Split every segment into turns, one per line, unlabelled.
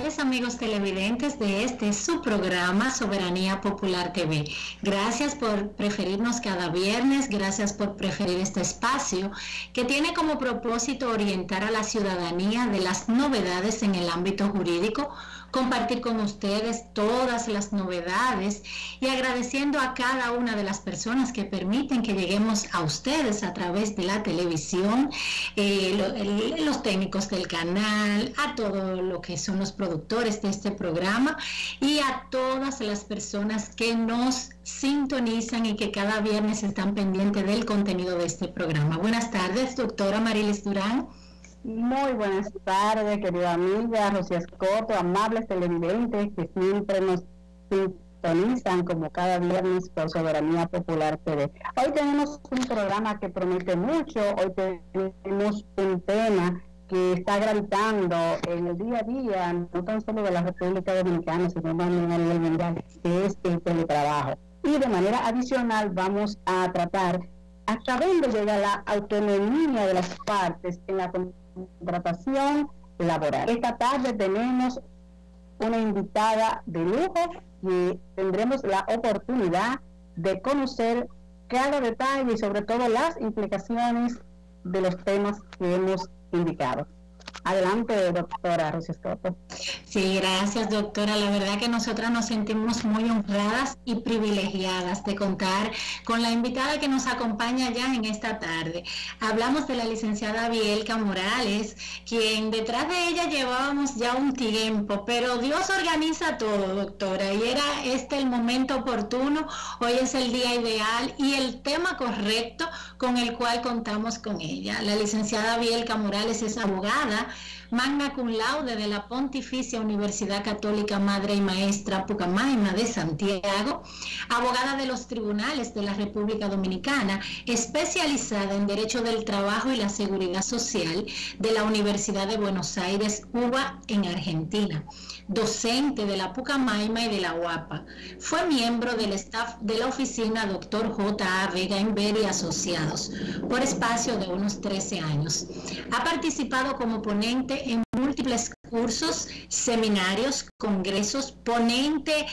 tardes, amigos televidentes de su programa Soberanía Popular TV. Gracias por preferirnos cada viernes, gracias por preferir este espacio que tiene como propósito orientar a la ciudadanía de las novedades en el ámbito jurídico, compartir con ustedes todas las novedades y agradeciendo a cada una de las personas que permiten que lleguemos a ustedes a través de la televisión, los técnicos del canal, a todo lo que son los productores de este programa y a todas las personas que nos sintonizan y que cada viernes están pendientes del contenido de este programa. Buenas tardes, doctora Marilis Durán.
Muy buenas tardes, querida amiga Rosy Escoto, amables televidentes que siempre nos sintonizan como cada viernes por Soberanía Popular TV. Hoy tenemos un programa que promete mucho, hoy tenemos un tema que está gravitando en el día a día, no tan solo de la República Dominicana, sino también a nivel mundial, que es el teletrabajo. Y de manera adicional vamos a tratar hasta dónde llega la autonomía de las partes en la contratación laboral. Esta tarde tenemos una invitada de lujo y tendremos la oportunidad de conocer cada detalle y sobre todo las implicaciones de los temas que hemos indicado. Adelante, doctora Rosy Escoto.
Sí, gracias, doctora. La verdad que nosotras nos sentimos muy honradas y privilegiadas de contar con la invitada que nos acompaña ya en esta tarde. Hablamos de la licenciada Bielka Morales, quien detrás de ella llevábamos ya un tiempo, pero Dios organiza todo, doctora, y era el momento oportuno. Hoy es el día ideal y el tema correcto con el cual contamos con ella. La licenciada Bielka Morales es abogada, magna cum laude de la Pontificia Universidad Católica Madre y Maestra Pucamaima de Santiago, abogada de los tribunales de la República Dominicana, especializada en Derecho del Trabajo y la Seguridad Social de la Universidad de Buenos Aires, UBA, en Argentina, docente de la Pucamaima y de la UAPA. Fue miembro del staff de la oficina Dr. J. A. Vega Inver y Asociados por espacio de unos 13 años. Ha participado como ponente en múltiples cursos, seminarios, congresos, ponente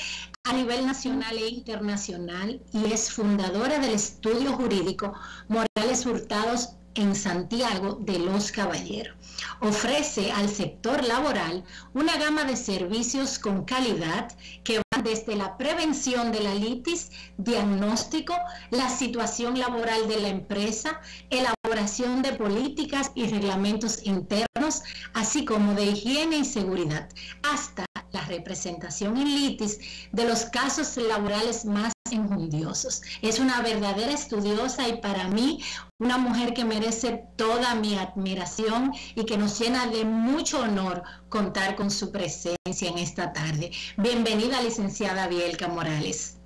a nivel nacional e internacional y es fundadora del estudio jurídico Morales Hurtados en Santiago de los Caballeros. Ofrece al sector laboral una gama de servicios con calidad que van desde la prevención de la litis, diagnóstico, la situación laboral de la empresa, elaboración de políticas y reglamentos internos, así como de higiene y seguridad, hasta la representación en litis de los casos laborales más enjundiosos. Es una verdadera estudiosa y para mí una mujer que merece toda mi admiración y que nos llena de mucho honor contar con su presencia en esta tarde. Bienvenida, licenciada Bielka Morales.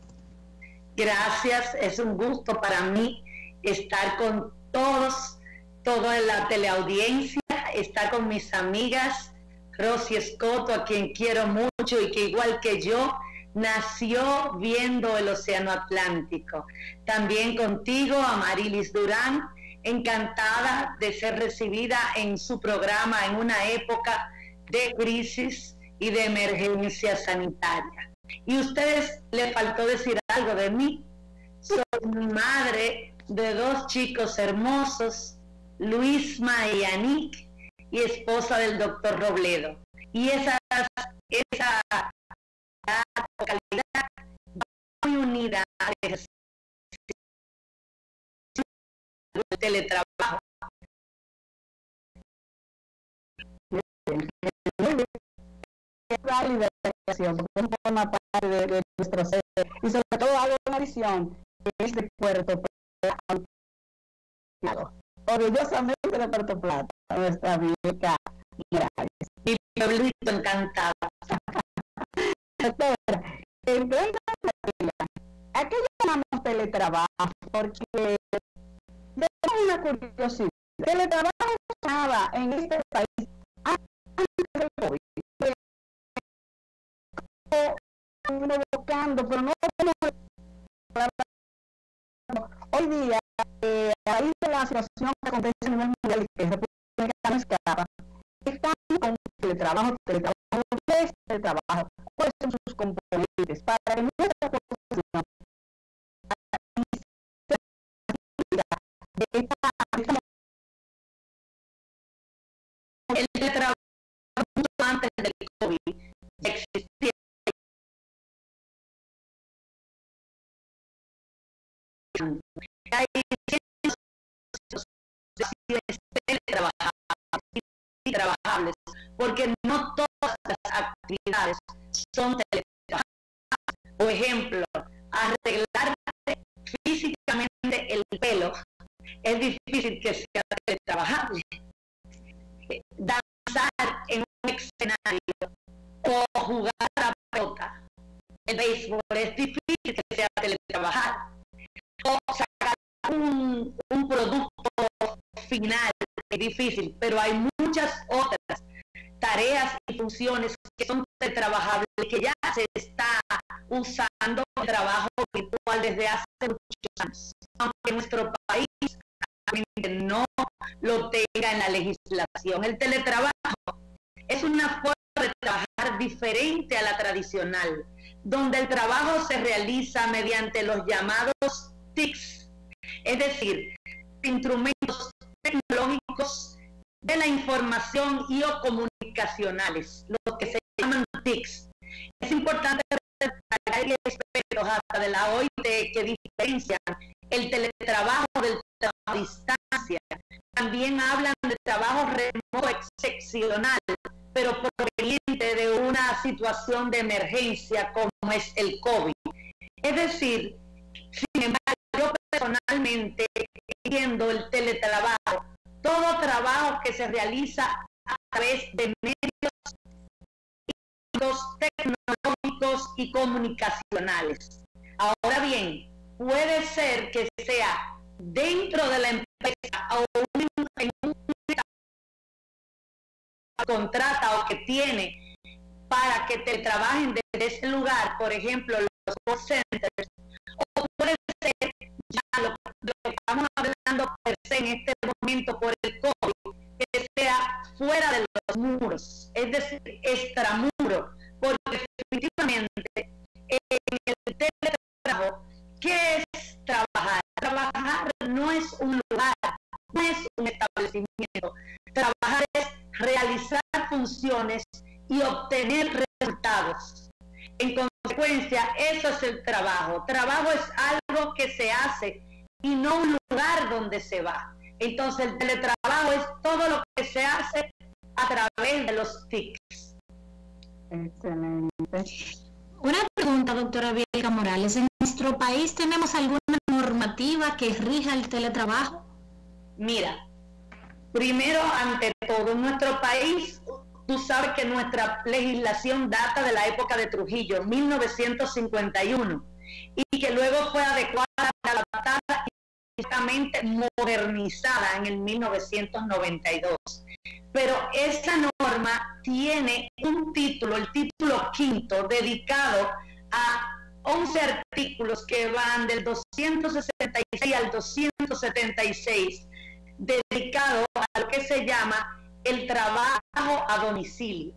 Gracias, es un gusto para mí estar con toda la teleaudiencia, estar con mis amigas Rosy Escoto, a quien quiero mucho y que igual que yo nació viendo el Océano Atlántico. También contigo, a Marilis Durán, encantada de ser recibida en su programa en una época de crisis y de emergencia sanitaria. Y a ustedes les faltó decir algo de mí. Soy madre de 2 chicos hermosos, Luisma y Anik, y esposa del doctor Robledo. Y esa calidad va muy unida al ejercicio del teletrabajo.
Forma parte de nuestro ser y sobre todo algo una visión que es de Puerto Plata, orgullosamente de Puerto Plata, nuestra Bielka Morales.
Y pueblito encantado.
Doctora, ¿a qué llamamos teletrabajo? Porque tenemos una curiosidad. Teletrabajo estaba en este país antes del COVID. Buscando, pero no hoy día, a raíz de la situación que acontece a nivel mundial y que República Dominicana escapa, estamos con teletrabajo teletrabajo, cuáles son sus componentes, para que nuestra población
el teletrabajo mucho antes del COVID existía. Hay teletrabajables, porque no todas las actividades son teletrabajables. Por ejemplo, arreglarte físicamente el pelo es difícil que sea teletrabajable. Danzar en un escenario o jugar a la pelota, el béisbol, es difícil que sea teletrabajar. O sacar un producto final es difícil, pero hay muchas otras tareas y funciones que son teletrabajables, que ya se está usando el trabajo virtual desde hace muchos años, aunque nuestro país no lo tenga en la legislación. El teletrabajo es una forma de trabajar diferente a la tradicional, donde el trabajo se realiza mediante los llamados TICs, es decir, instrumentos tecnológicos de la información y o comunicacionales, los que se llaman TICs. Es importante destacar que hay expertos hasta de la OIT que diferencian el teletrabajo del trabajo a distancia. También hablan de trabajo remoto excepcional, pero proveniente de una situación de emergencia como es el COVID. Es decir, sin embargo, yo personalmente entiendo el teletrabajo, todo trabajo que se realiza a través de medios tecnológicos y comunicacionales. Ahora bien, puede ser que sea dentro de la empresa o en un contrata o que tiene para que te trabajen desde ese lugar, por ejemplo, los call centers, o puede ser ya lo que estamos hablando per se en este momento por el COVID, que sea fuera de los muros, es decir, extramuro, porque definitivamente en el teletrabajo, ¿qué es trabajar? Trabajar no es un lugar, no es un establecimiento. Trabajar es realizar funciones y obtener resultados. En consecuencia, eso es el trabajo. Trabajo es algo que se hace y no un lugar donde se va. Entonces, el teletrabajo es todo lo que se hace a través de los TICs.
Excelente.
Una pregunta, doctora Bielka Morales. ¿En nuestro país tenemos alguna normativa que rija el teletrabajo?
Mira, primero, ante todo, en nuestro país, tú sabes que nuestra legislación data de la época de Trujillo, 1951, y que luego fue adecuada, adaptada y modernizada en el 1992. Pero esta norma tiene un título, el título quinto, dedicado a 11 artículos que van del 266 al 276, dedicado a lo que se llama el trabajo a domicilio.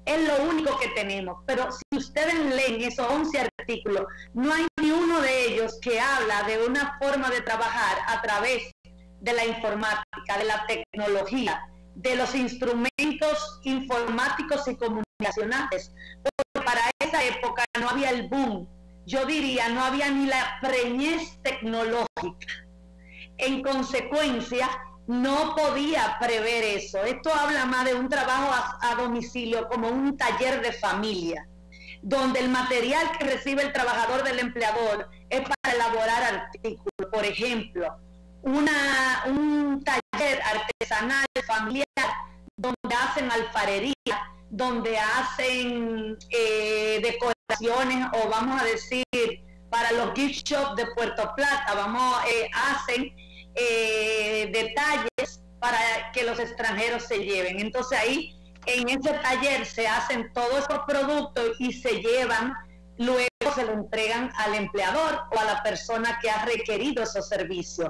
Es lo único que tenemos, pero si ustedes leen esos 11 artículos, no hay ni uno de ellos que habla de una forma de trabajar a través de la informática, de la tecnología, de los instrumentos informáticos y comunicacionales, porque para esa época no había el boom, yo diría, no había ni la preñez tecnológica. En consecuencia, no podía prever eso. Esto habla más de un trabajo a domicilio, como un taller de familia, donde el material que recibe el trabajador del empleador es para elaborar artículos. Por ejemplo, un taller artesanal familiar, donde hacen alfarería, donde hacen decoraciones, o vamos a decir, para los gift shops de Puerto Plata, hacen detalles para que los extranjeros se lleven. Entonces ahí en ese taller se hacen todos esos productos y se llevan, luego se lo entregan al empleador o a la persona que ha requerido esos servicios.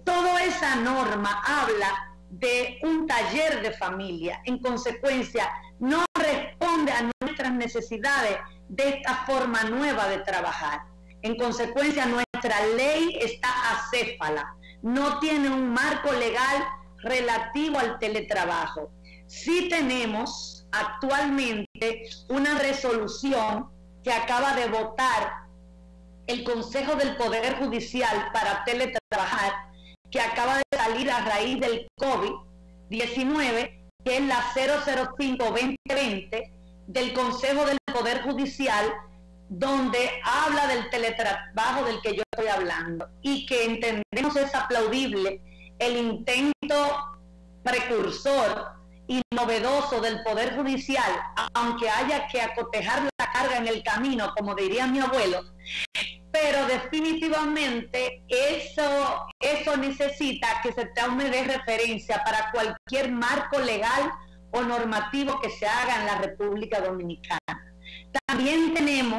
Toda esa norma habla de un taller de familia. En consecuencia, no responde responde a nuestras necesidades de esta forma nueva de trabajar. En consecuencia, nuestra ley está acéfala, no tiene un marco legal relativo al teletrabajo. Sí tenemos actualmente una resolución que acaba de votar el Consejo del Poder Judicial para teletrabajar, que acaba de salir a raíz del COVID-19, que es la 005-2020 del Consejo del Poder Judicial, donde habla del teletrabajo del que yo estoy hablando, y que entendemos es aplaudible el intento precursor y novedoso del Poder Judicial, aunque haya que acotejar la carga en el camino, como diría mi abuelo, pero definitivamente eso necesita que se tome de referencia para cualquier marco legal o normativo que se haga en la República Dominicana. También tenemos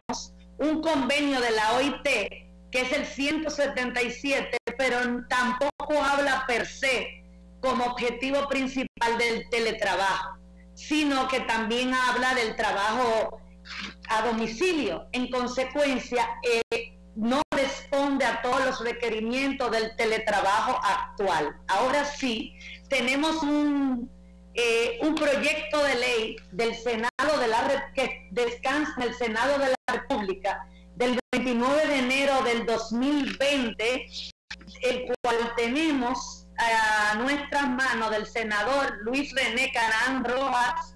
un convenio de la OIT, que es el 177, pero tampoco habla per se como objetivo principal del teletrabajo, sino que también habla del trabajo a domicilio. En consecuencia, no responde a todos los requerimientos del teletrabajo actual. Ahora sí, tenemos un proyecto de ley del Senado que descansa en el Senado de la República del 29 de enero del 2020, el cual tenemos a nuestras manos del senador Luis René Canán Rojas,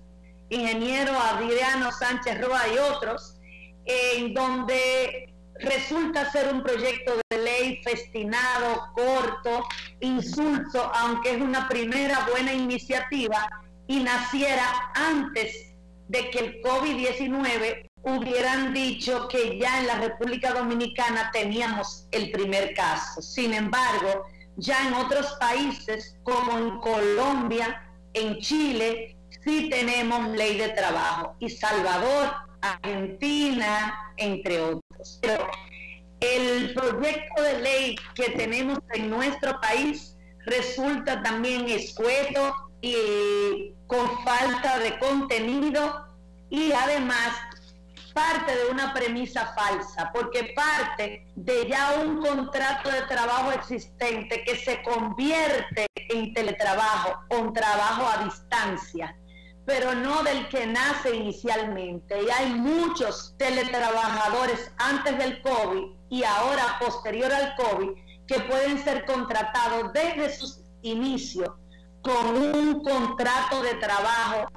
ingeniero Adriano Sánchez Roa y otros, en donde resulta ser un proyecto de ley festinado, corto, insulso, aunque es una primera buena iniciativa y naciera antes de que el COVID-19 hubieran dicho que ya en la República Dominicana teníamos el primer caso. Sin embargo, ya en otros países como en Colombia, en Chile, sí tenemos ley de trabajo, y Salvador, Argentina, entre otros. Pero el proyecto de ley que tenemos en nuestro país resulta también escueto y con falta de contenido, y además parte de una premisa falsa, porque parte de ya un contrato de trabajo existente que se convierte en teletrabajo o un trabajo a distancia, pero no del que nace inicialmente. Y hay muchos teletrabajadores antes del COVID y ahora posterior al COVID que pueden ser contratados desde sus inicios con un contrato de trabajo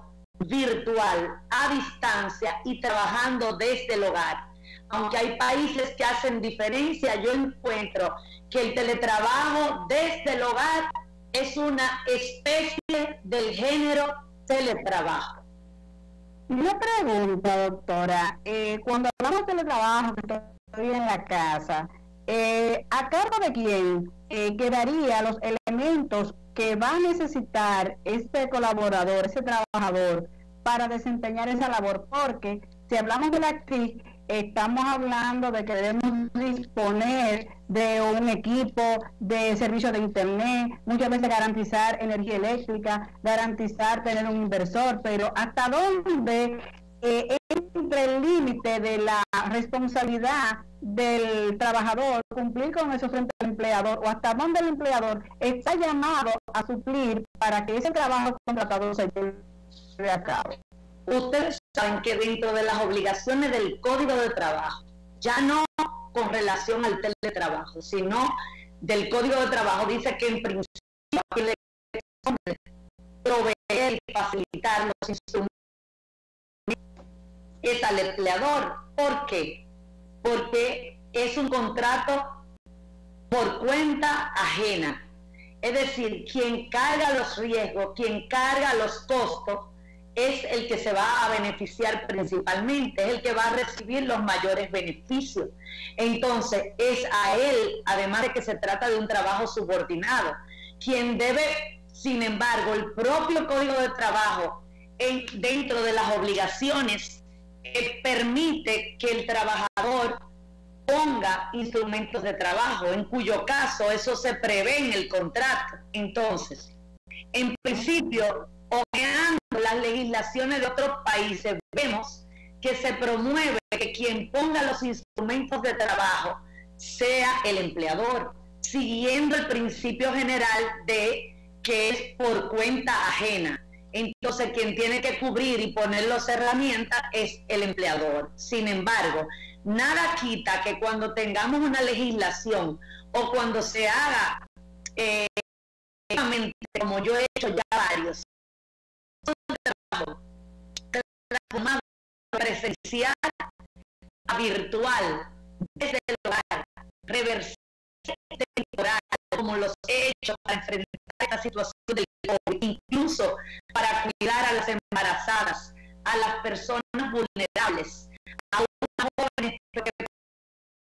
virtual, a distancia y trabajando desde el hogar. Aunque hay países que hacen diferencia, yo encuentro que el teletrabajo desde el hogar es una especie del género teletrabajo.
Una pregunta, doctora. Cuando hablamos de teletrabajo, que estoy en la casa, ¿a cargo de quién quedaría los elementos que va a necesitar este colaborador, ese trabajador, para desempeñar esa labor? Porque si hablamos de la actriz, estamos hablando de que debemos disponer de un equipo de servicio de internet, muchas veces garantizar energía eléctrica, garantizar tener un inversor, pero ¿hasta dónde entre el límite de la responsabilidad del trabajador cumplir con eso frente al empleador, o hasta dónde el empleador está llamado a suplir para que ese trabajo contratado se lleve a cabo?
Ustedes saben que dentro de las obligaciones del Código de Trabajo, ya no con relación al teletrabajo, sino del Código de Trabajo, dice que en principio le proveer y facilitar los instrumentos es al empleador. ¿Por qué? Porque es un contrato por cuenta ajena. Es decir, quien carga los riesgos, quien carga los costos, es el que se va a beneficiar principalmente, es el que va a recibir los mayores beneficios. Entonces, es a él, además de que se trata de un trabajo subordinado, quien debe, sin embargo, el propio Código de Trabajo, dentro de las obligaciones, permite que el trabajador ponga instrumentos de trabajo, en cuyo caso eso se prevé en el contrato. Entonces, en principio, obviando las legislaciones de otros países vemos que se promueve que quien ponga los instrumentos de trabajo sea el empleador, siguiendo el principio general de que es por cuenta ajena. Entonces quien tiene que cubrir y poner las herramientas es el empleador. Sin embargo, nada quita que cuando tengamos una legislación o cuando se haga como yo he hecho ya varios transformado presencial a virtual desde el hogar, reversible temporal, como los he hecho para enfrentar esta situación del COVID, incluso para cuidar a las embarazadas, a las personas vulnerables, a unas jóvenes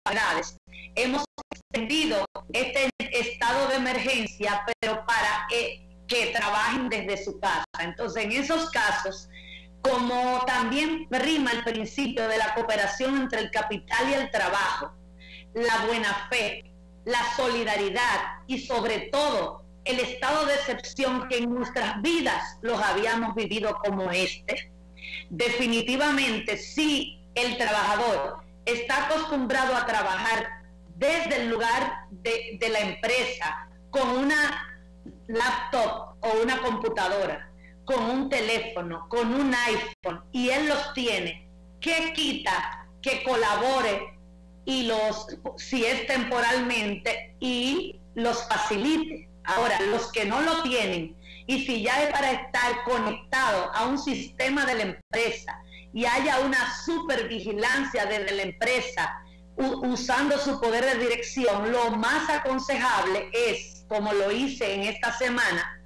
edades. Hemos extendido este estado de emergencia, pero para que trabajen desde su casa. Entonces, en esos casos, como también rima el principio de la cooperación entre el capital y el trabajo, la buena fe, la solidaridad y sobre todo el estado de excepción que en nuestras vidas los habíamos vivido como este, definitivamente si el trabajador está acostumbrado a trabajar desde el lugar de la empresa con una laptop o una computadora, con un teléfono, con un iPhone, y él los tiene, ¿qué quita que colabore y si es temporalmente, y los facilite? Ahora, los que no lo tienen, y si ya es para estar conectado a un sistema de la empresa y haya una supervigilancia desde la empresa usando su poder de dirección, lo más aconsejable es, como lo hice en esta semana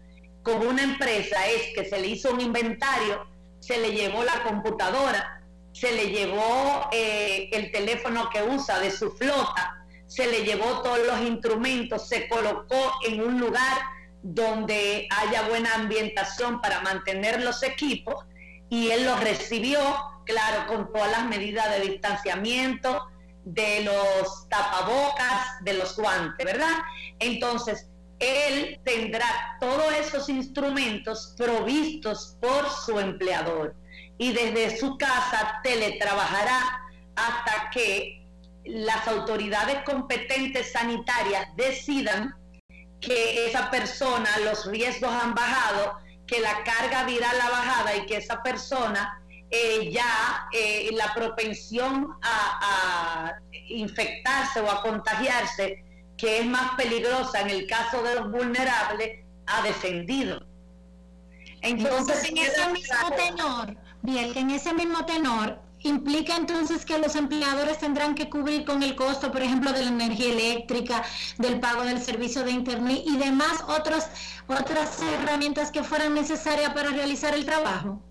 con una empresa, es que se le hizo un inventario, se le llevó la computadora, se le llevó el teléfono que usa de su flota, se le llevó todos los instrumentos, se colocó en un lugar donde haya buena ambientación para mantener los equipos, y él los recibió, claro, con todas las medidas de distanciamiento, de los tapabocas, de los guantes, ¿verdad? Entonces, él tendrá todos esos instrumentos provistos por su empleador y desde su casa teletrabajará hasta que las autoridades competentes sanitarias decidan que esa persona, los riesgos han bajado, que la carga viral ha bajado y que esa persona la propensión a infectarse o a contagiarse, que es más peligrosa en el caso de los vulnerables, ha descendido.
Entonces en ese mismo tenor, bien, en ese mismo tenor, implica entonces que los empleadores tendrán que cubrir con el costo, por ejemplo, de la energía eléctrica, del pago del servicio de internet y demás otras herramientas que fueran necesarias para realizar el trabajo.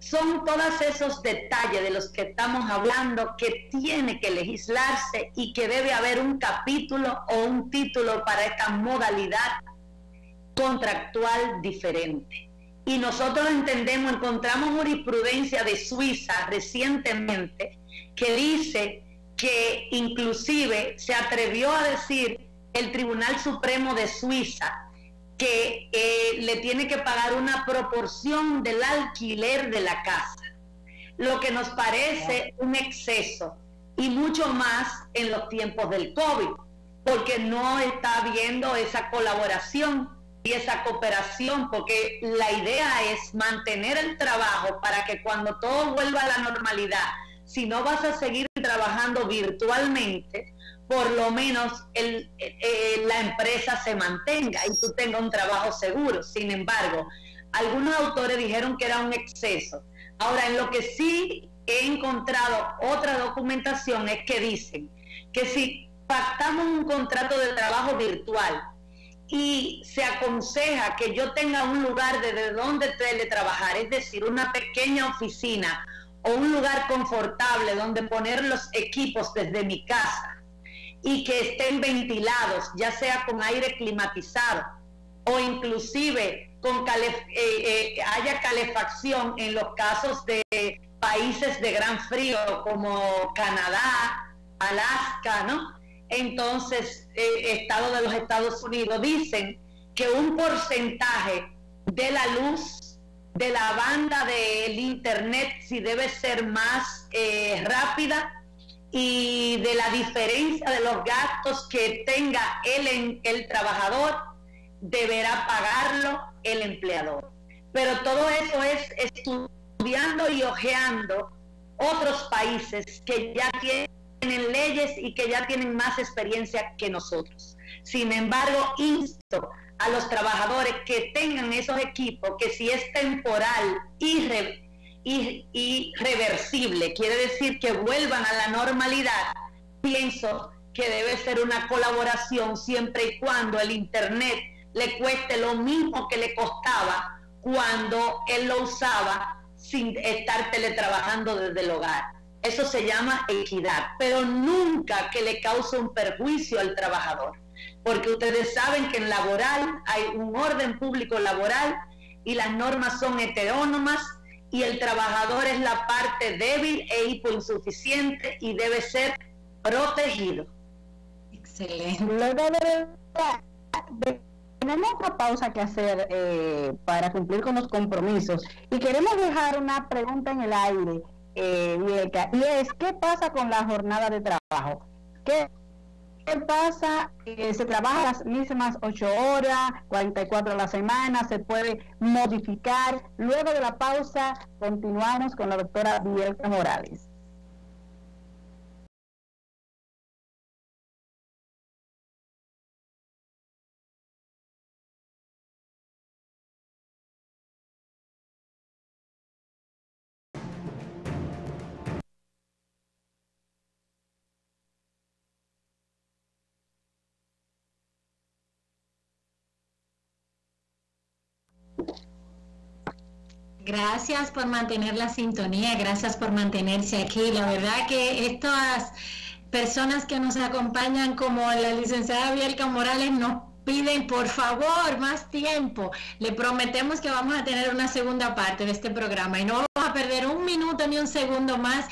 Son todos esos detalles de los que estamos hablando que tiene que legislarse y que debe haber un capítulo o un título para esta modalidad contractual diferente. Y nosotros encontramos jurisprudencia de Suiza recientemente que dice que inclusive se atrevió a decir el Tribunal Supremo de Suiza que le tiene que pagar una proporción del alquiler de la casa, lo que nos parece un exceso, y mucho más en los tiempos del COVID, porque no está habiendo esa colaboración y esa cooperación, porque la idea es mantener el trabajo para que cuando todo vuelva a la normalidad, si no vas a seguir trabajando virtualmente, por lo menos la empresa se mantenga y tú tengas un trabajo seguro. Sin embargo, algunos autores dijeron que era un exceso. Ahora, en lo que sí he encontrado otra documentación es que dicen que si pactamos un contrato de trabajo virtual y se aconseja que yo tenga un lugar desde donde teletrabajar, es decir, una pequeña oficina o un lugar confortable donde poner los equipos desde mi casa y que estén ventilados, ya sea con aire climatizado o inclusive con haya calefacción en los casos de países de gran frío como Canadá, Alaska, ¿no? Entonces, de los Estados Unidos dicen que un porcentaje de la luz de la banda del internet, si debe ser más rápida, y de la diferencia de los gastos que tenga el trabajador, deberá pagarlo el empleador. Pero todo eso es estudiando y hojeando otros países que ya tienen leyes y que ya tienen más experiencia que nosotros. Sin embargo, insto a los trabajadores que tengan esos equipos, que si es temporal y reversible, quiere decir que vuelvan a la normalidad, pienso que debe ser una colaboración siempre y cuando el internet le cueste lo mismo que le costaba cuando él lo usaba sin estar teletrabajando desde el hogar. Eso se llama equidad, pero nunca que le cause un perjuicio al trabajador, porque ustedes saben que en laboral hay un orden público laboral y las normas son heterónomas, y el trabajador es la parte débil e hipoinsuficiente y debe ser protegido.
Excelente.
Luego tenemos otra pausa que hacer para cumplir con los compromisos, y queremos dejar una pregunta en el aire, Bielka, y es: ¿qué pasa con la jornada de trabajo? ¿Qué pasa? ¿Se trabaja las mismas 8 horas, 44 a la semana? ¿Se puede modificar? Luego de la pausa continuamos con la doctora Bielka Morales.
Gracias por mantener la sintonía, gracias por mantenerse aquí. La verdad que estas personas que nos acompañan, como la licenciada Bielka Morales, nos piden por favor más tiempo. Le prometemos que vamos a tener una segunda parte de este programa y no vamos a perder un minuto ni un segundo más.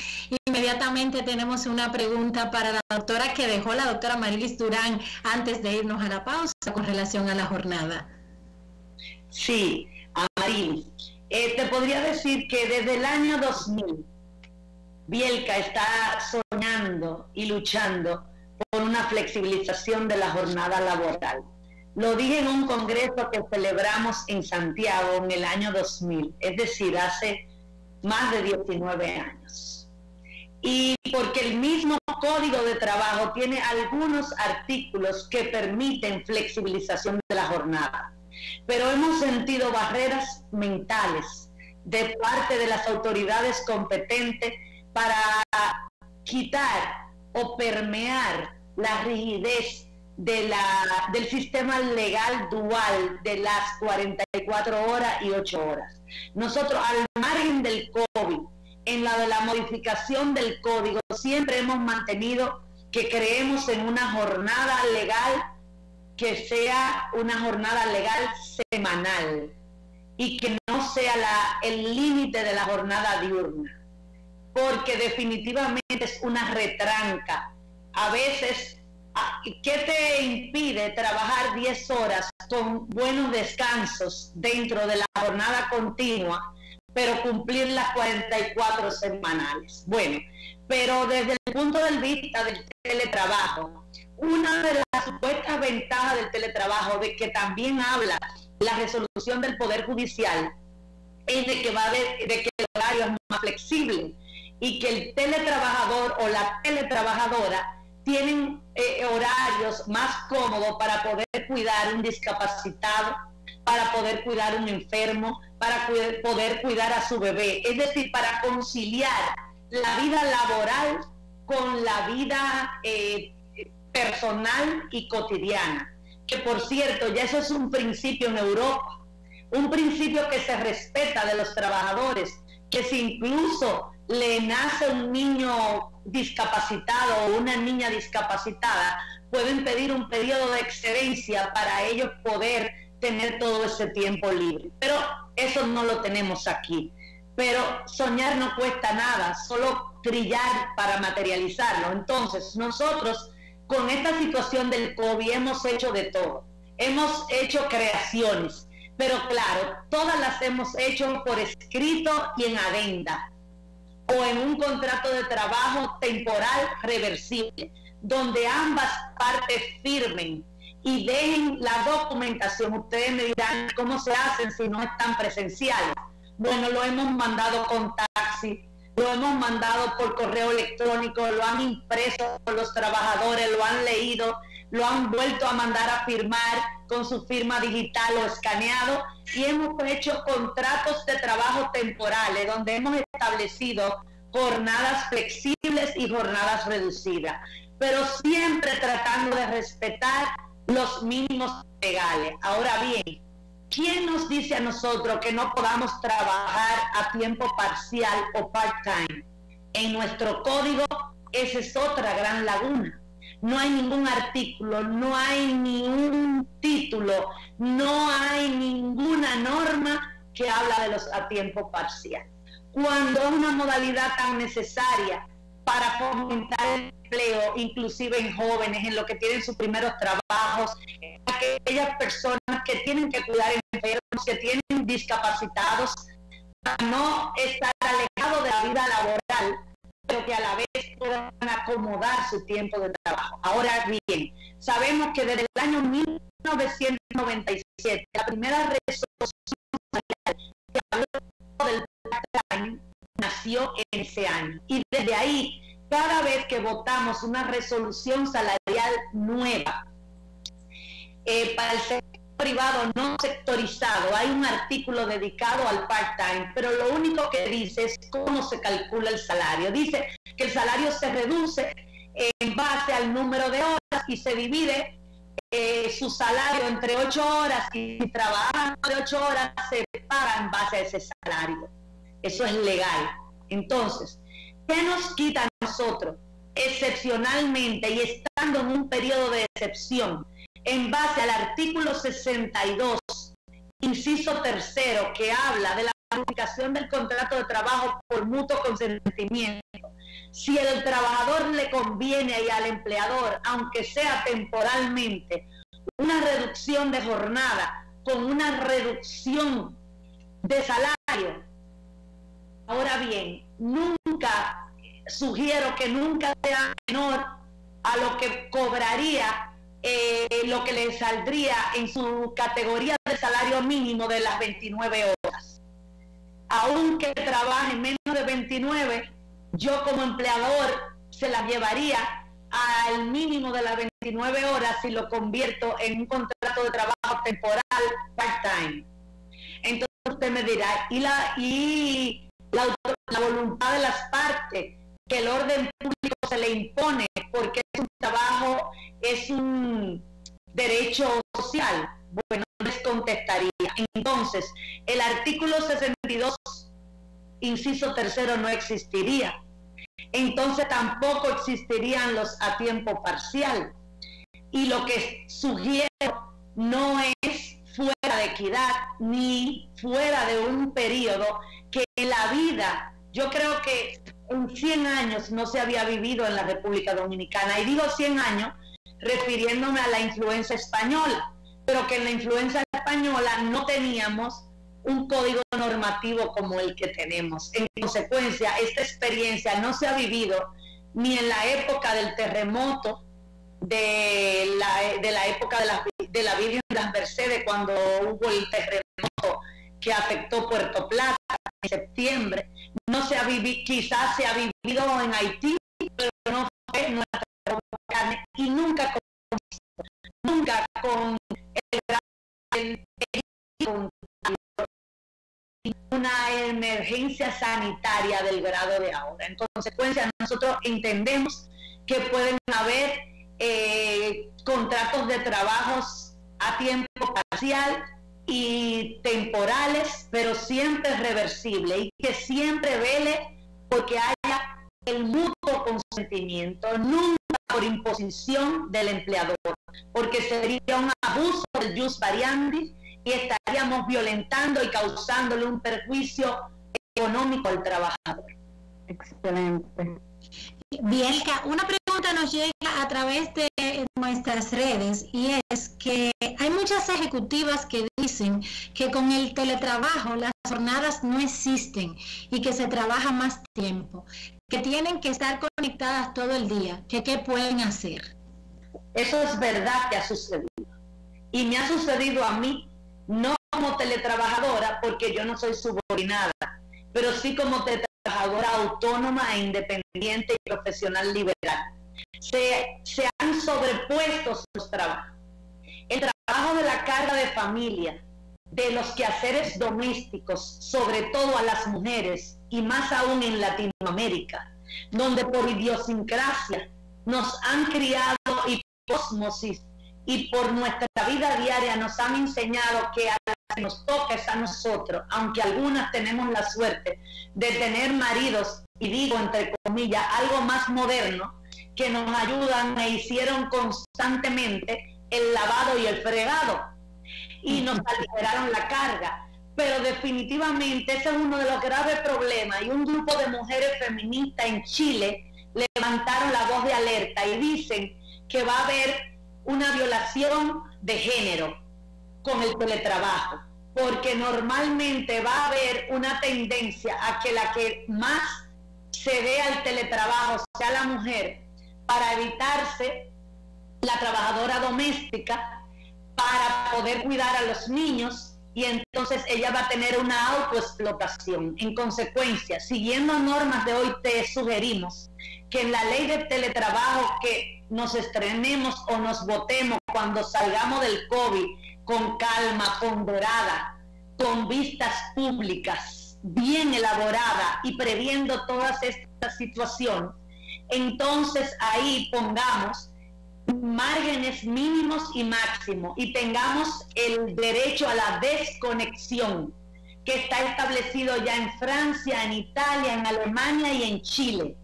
Inmediatamente tenemos una pregunta para la doctora que dejó la doctora Marilis Durán antes de irnos a la pausa con relación a la jornada.
Sí, Marilis. Te podría decir que desde el año 2000, Bielka está soñando y luchando por una flexibilización de la jornada laboral. Lo dije en un congreso que celebramos en Santiago en el año 2000, es decir, hace más de 19 años. Y porque el mismo Código de Trabajo tiene algunos artículos que permiten flexibilización de la jornada. Pero hemos sentido barreras mentales de parte de las autoridades competentes para quitar o permear la rigidez del sistema legal dual de las 44 horas y 8 horas. Nosotros, al margen del COVID, en la de la modificación del código, siempre hemos mantenido que creemos en una jornada legal que sea una jornada legal semanal y que no sea el límite de la jornada diurna, porque definitivamente es una retranca. A veces, ¿qué te impide trabajar 10 horas con buenos descansos dentro de la jornada continua, pero cumplir las 44 semanales? Bueno, pero desde el punto de vista del teletrabajo, una de las supuestas ventajas del teletrabajo, de que también habla la resolución del Poder Judicial, es de que el horario es más flexible y que el teletrabajador o la teletrabajadora tienen horarios más cómodos para poder cuidar un discapacitado, para poder cuidar un enfermo, para poder cuidar a su bebé, es decir, para conciliar la vida laboral con la vida personal y cotidiana, que por cierto ya eso es un principio en Europa, un principio que se respeta de los trabajadores, que si incluso le nace un niño discapacitado o una niña discapacitada, pueden pedir un periodo de excedencia para ellos poder tener todo ese tiempo libre, pero eso no lo tenemos aquí. Pero soñar no cuesta nada, solo trillar para materializarlo. Entonces nosotros, con esta situación del COVID, hemos hecho de todo. Hemos hecho creaciones, pero claro, todas las hemos hecho por escrito y en adenda, o en un contrato de trabajo temporal reversible, donde ambas partes firmen y dejen la documentación. Ustedes me dirán cómo se hacen si no están presenciales. Bueno, lo hemos mandado con taxi, lo hemos mandado por correo electrónico, lo han impreso por los trabajadores, lo han leído, lo han vuelto a mandar a firmar con su firma digital o escaneado, y hemos hecho contratos de trabajo temporales donde hemos establecido jornadas flexibles y jornadas reducidas, pero siempre tratando de respetar los mínimos legales. Ahora bien, ¿quién nos dice a nosotros que no podamos trabajar a tiempo parcial o part-time? En nuestro código esa es otra gran laguna. No hay ningún artículo, no hay ningún título, no hay ninguna norma que habla de los a tiempo parcial. Cuando es una modalidad tan necesaria para fomentar el empleo, inclusive en jóvenes, en los que tienen sus primeros trabajos, aquellas personas que tienen que cuidar enfermos, que tienen discapacitados, para no estar alejados de la vida laboral, pero que a la vez puedan acomodar su tiempo de trabajo. Ahora bien, sabemos que desde el año 1997, la primera resolución que habló del part-time nació en ese año, y desde ahí, cada vez que votamos una resolución salarial nueva para el sector privado no sectorizado, hay un artículo dedicado al part-time, pero lo único que dice es cómo se calcula el salario. Dice que el salario se reduce en base al número de horas y se divide su salario entre 8 horas, y si trabajan de 8 horas se paga en base a ese salario. Eso es legal. Entonces, ¿qué nos quita a nosotros? Excepcionalmente, y estando en un periodo de excepción, en base al artículo 62, inciso tercero, que habla de la modificación del contrato de trabajo por mutuo consentimiento, si el trabajador le conviene y al empleador, aunque sea temporalmente, una reducción de jornada con una reducción de salario. Ahora bien, nunca, sugiero que nunca sea menor a lo que cobraría, lo que le saldría en su categoría de salario mínimo de las 29 horas. Aunque trabaje menos de 29, yo como empleador se la llevaría al mínimo de las 29 horas si lo convierto en un contrato de trabajo temporal part-time. Entonces usted me dirá, ¿y la voluntad de las partes, que el orden público se le impone porque es un trabajo, es un derecho social? Bueno, les contestaría. Entonces, el artículo 62, inciso tercero, no existiría. Entonces tampoco existirían los a tiempo parcial. Y lo que sugiero no es fuera de equidad ni fuera de un periodo que en la vida, yo creo que en 100 años no se había vivido en la República Dominicana, y digo 100 años refiriéndome a la influencia española, pero que en la influencia española no teníamos un código normativo como el que tenemos. En consecuencia, esta experiencia no se ha vivido ni en la época del terremoto, de la época de la Virgen de las Mercedes, cuando hubo el terremoto que afectó Puerto Plata en septiembre. No se ha vivido, quizás se ha vivido en Haití, pero no fue nuestra carne, y nunca con una emergencia sanitaria del grado de ahora. En consecuencia, nosotros entendemos que pueden haber contratos de trabajos a tiempo parcial y temporales, pero siempre reversible, y que siempre vele porque haya el mutuo consentimiento, nunca por imposición del empleador, porque sería un abuso del jus variandi y estaríamos violentando y causándole un perjuicio económico al trabajador.
Excelente.
Bielka, una pregunta pregunta nos llega a través de nuestras redes y es que hay muchas ejecutivas que dicen que con el teletrabajo las jornadas no existen y que se trabaja más tiempo, que tienen que estar conectadas todo el día, que qué pueden hacer.
Eso es verdad que ha sucedido. Y me ha sucedido a mí, no como teletrabajadora, porque yo no soy subordinada, pero sí como teletrabajadora autónoma e independiente y profesional liberal. Se han sobrepuesto los trabajos. El trabajo de la carga de familia, de los quehaceres domésticos, sobre todo a las mujeres, y más aún en Latinoamérica, donde por idiosincrasia nos han criado y por osmosis y por nuestra vida diaria nos han enseñado que a las que nos toca es a nosotros, aunque algunas tenemos la suerte de tener maridos, y digo entre comillas, algo más moderno, que nos ayudan e hicieron constantemente el lavado y el fregado y nos liberaron la carga. Pero definitivamente ese es uno de los graves problemas, y un grupo de mujeres feministas en Chile levantaron la voz de alerta y dicen que va a haber una violación de género con el teletrabajo, porque normalmente va a haber una tendencia a que la que más se dé al teletrabajo sea la mujer, para evitarse la trabajadora doméstica, para poder cuidar a los niños, y entonces ella va a tener una autoexplotación. En consecuencia, siguiendo normas de hoy, te sugerimos que en la ley de teletrabajo que nos estrenemos o nos votemos cuando salgamos del COVID, con calma, ponderada, con vistas públicas, bien elaborada y previendo todas estas situaciones, entonces ahí pongamos márgenes mínimos y máximos y tengamos el derecho a la desconexión que está establecido ya en Francia, en Italia, en Alemania y en Chile,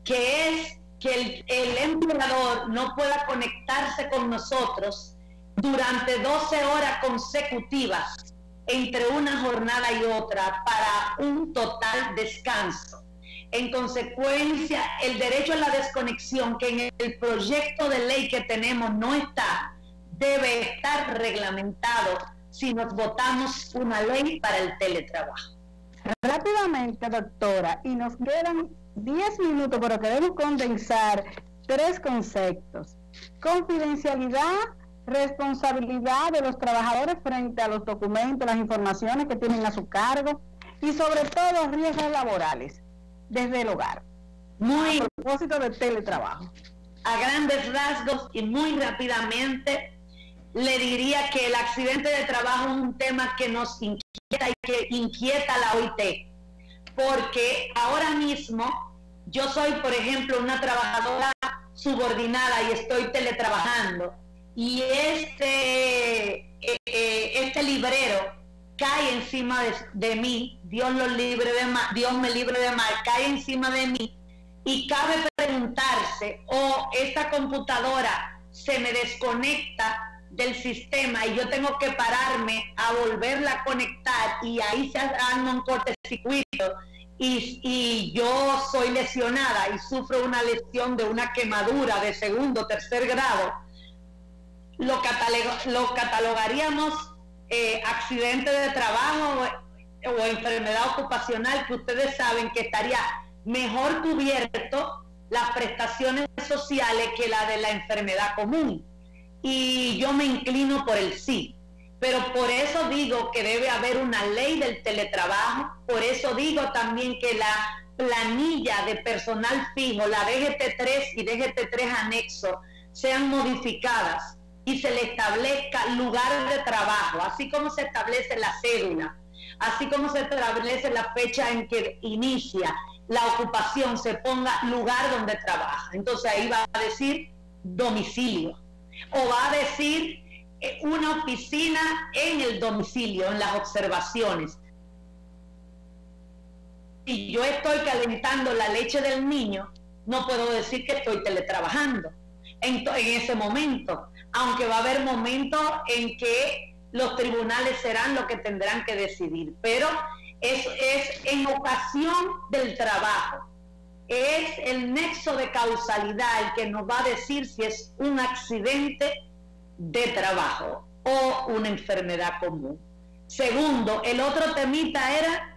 que es que el empleador no pueda conectarse con nosotros durante 12 horas consecutivas entre una jornada y otra para un total descanso. En consecuencia, el derecho a la desconexión, que en el proyecto de ley que tenemos no está, debe estar reglamentado si nos votamos una ley para el teletrabajo.
Rápidamente, doctora, y nos quedan 10 minutos, pero queremos condensar 3 conceptos: confidencialidad, responsabilidad de los trabajadores frente a los documentos, las informaciones que tienen a su cargo, y sobre todo riesgos laborales desde el hogar.
Muy
a propósito del teletrabajo.
A grandes rasgos y muy rápidamente, le diría que el accidente de trabajo es un tema que nos inquieta y que inquieta a la OIT, porque ahora mismo yo soy, por ejemplo, una trabajadora subordinada y estoy teletrabajando, y este librero cae encima de mí, Dios me libre de mal, cae encima de mí, y cabe preguntarse, esta computadora se me desconecta del sistema y yo tengo que pararme a volverla a conectar, y ahí se arma un cortocircuito y yo soy lesionada y sufro una lesión de una quemadura de 2º o 3er grado. Lo catalogaríamos accidente de trabajo o enfermedad ocupacional, que ustedes saben que estaría mejor cubierto las prestaciones sociales que la de la enfermedad común, y yo me inclino por el sí. Pero por eso digo que debe haber una ley del teletrabajo, por eso digo también que la planilla de personal fijo, la DGT3 y DGT3 anexo, sean modificadas y se le establezca lugar de trabajo, así como se establece la cédula, así como se establece la fecha en que inicia la ocupación, se ponga lugar donde trabaja. Entonces ahí va a decir domicilio, o va a decir una oficina en el domicilio, en las observaciones. Si yo estoy calentando la leche del niño, no puedo decir que estoy teletrabajando en ese momento, aunque va a haber momentos en que los tribunales serán los que tendrán que decidir, pero es en ocasión del trabajo, es el nexo de causalidad el que nos va a decir si es un accidente de trabajo o una enfermedad común. Segundo, el otro temita era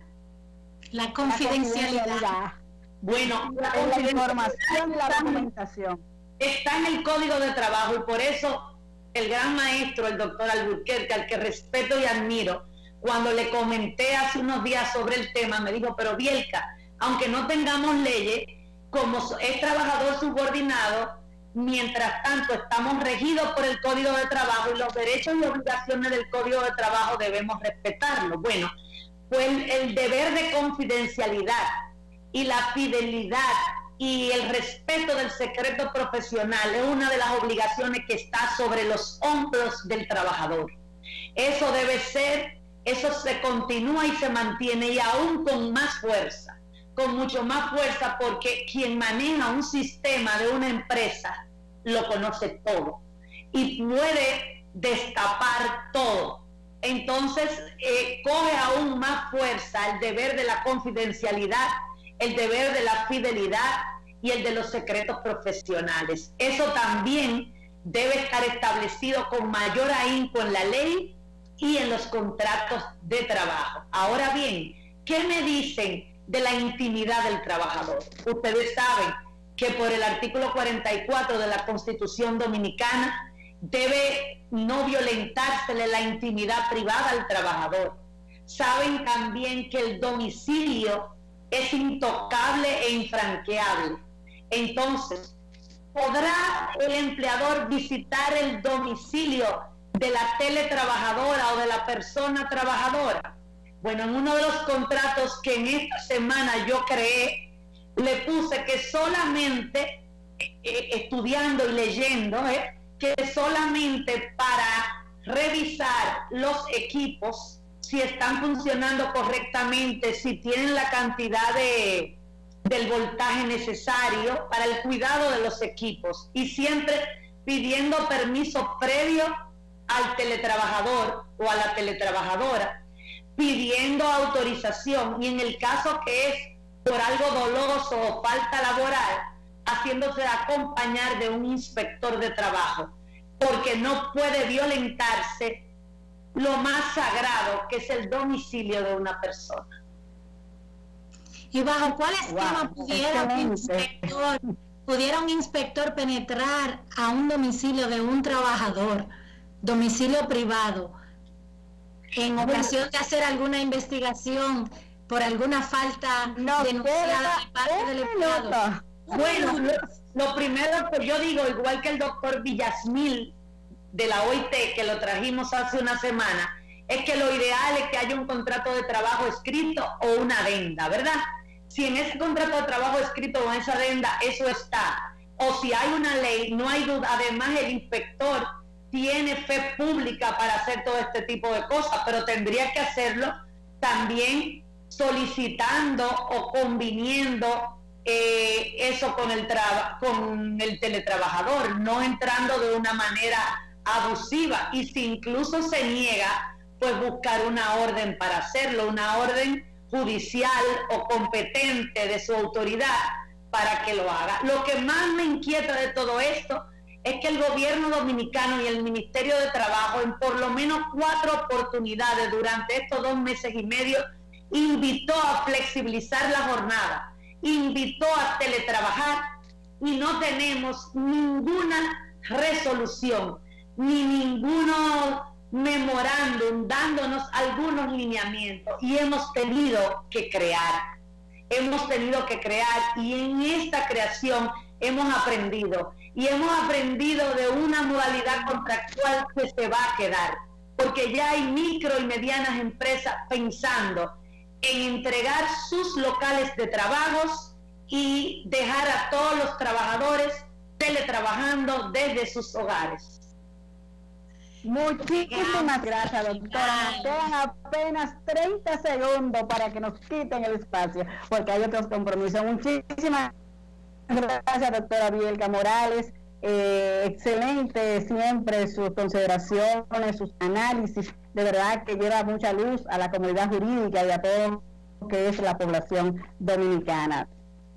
la confidencialidad.
Bueno,
la información y la documentación
está en el Código de Trabajo, y por eso el gran maestro, el doctor Alburquerque, al que respeto y admiro, cuando le comenté hace unos días sobre el tema, me dijo, pero Bielka, aunque no tengamos leyes, como es trabajador subordinado, mientras tanto estamos regidos por el Código de Trabajo y los derechos y obligaciones del Código de Trabajo debemos respetarlos. Bueno, pues el deber de confidencialidad y la fidelidad y el respeto del secreto profesional es una de las obligaciones que está sobre los hombros del trabajador. Eso debe ser, eso se continúa y se mantiene, y aún con más fuerza, con mucho más fuerza, porque quien maneja un sistema de una empresa lo conoce todo y puede destapar todo. Entonces coge aún más fuerza el deber de la confidencialidad, el deber de la fidelidad y el de los secretos profesionales. Eso también debe estar establecido con mayor ahínco en la ley y en los contratos de trabajo. Ahora bien, ¿qué me dicen de la intimidad del trabajador? Ustedes saben que por el artículo 44 de la Constitución Dominicana debe no violentársele la intimidad privada al trabajador. Saben también que el domicilio es intocable e infranqueable. Entonces, ¿podrá el empleador visitar el domicilio de la teletrabajadora o de la persona trabajadora? Bueno, en uno de los contratos que en esta semana yo creé, le puse que solamente, estudiando y leyendo, que solamente para revisar los equipos, si están funcionando correctamente, si tienen la cantidad del voltaje necesario para el cuidado de los equipos, y siempre pidiendo permiso previo al teletrabajador o a la teletrabajadora, pidiendo autorización, y en el caso que es por algo doloso o falta laboral, haciéndose acompañar de un inspector de trabajo, porque no puede violentarse lo más sagrado, que es el domicilio de una persona.
¿Y bajo cuál esquema pudiera un inspector penetrar a un domicilio de un trabajador, domicilio privado, en ocasión de hacer alguna investigación por alguna falta denunciada de parte del empleado?
Bueno, lo primero que yo digo, igual que el doctor Villasmil de la OIT, que lo trajimos hace una semana, es que lo ideal es que haya un contrato de trabajo escrito o una adenda, ¿verdad? Si en ese contrato de trabajo escrito o en esa adenda eso está, o si hay una ley, no hay duda. Además, el inspector tiene fe pública para hacer todo este tipo de cosas, pero tendría que hacerlo también solicitando o conviniendo eso con el teletrabajador, no entrando de una manera abusiva, y si incluso se niega, pues buscar una orden para hacerlo, una orden judicial o competente de su autoridad para que lo haga. Lo que más me inquieta de todo esto es que el gobierno dominicano y el Ministerio de Trabajo, en por lo menos 4 oportunidades durante estos 2 meses y medio, invitó a flexibilizar la jornada, invitó a teletrabajar, y no tenemos ninguna resolución ni ninguno memorándum dándonos algunos lineamientos, y hemos tenido que crear, y en esta creación hemos aprendido de una modalidad contractual que se va a quedar, porque ya hay micro y medianas empresas pensando en entregar sus locales de trabajos y dejar a todos los trabajadores teletrabajando desde sus hogares.
Muchísimas gracias, doctora. Nos quedan apenas 30 segundos para que nos quiten el espacio, porque hay otros compromisos. Muchísimas gracias, doctora Bielka Morales. Excelente siempre sus consideraciones, sus análisis. De verdad que lleva mucha luz a la comunidad jurídica y a todo lo que es la población dominicana.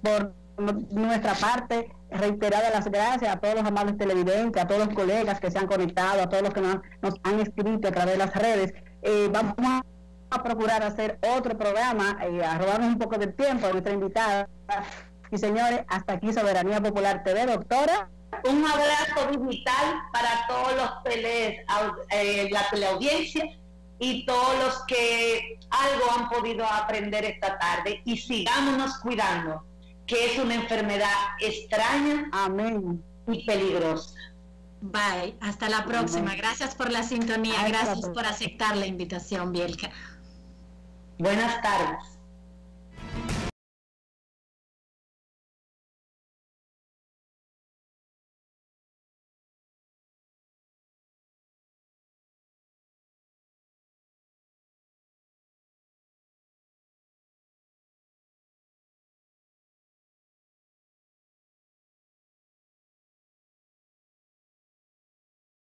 Por nuestra parte, reiteradas las gracias a todos los amables televidentes, a todos los colegas que se han conectado, a todos los que nos han escrito a través de las redes. Vamos a procurar hacer otro programa, a robarnos un poco de tiempo a nuestra invitada. Y señores, hasta aquí Soberanía Popular TV, doctora.
Un abrazo digital para todos los la teleaudiencia y todos los que algo han podido aprender esta tarde, y sigámonos cuidando, que es una enfermedad extraña, amén, y peligrosa.
Bye, hasta la próxima. Amén. Gracias por la sintonía, gracias por aceptar la invitación, Bielka.
Buenas tardes.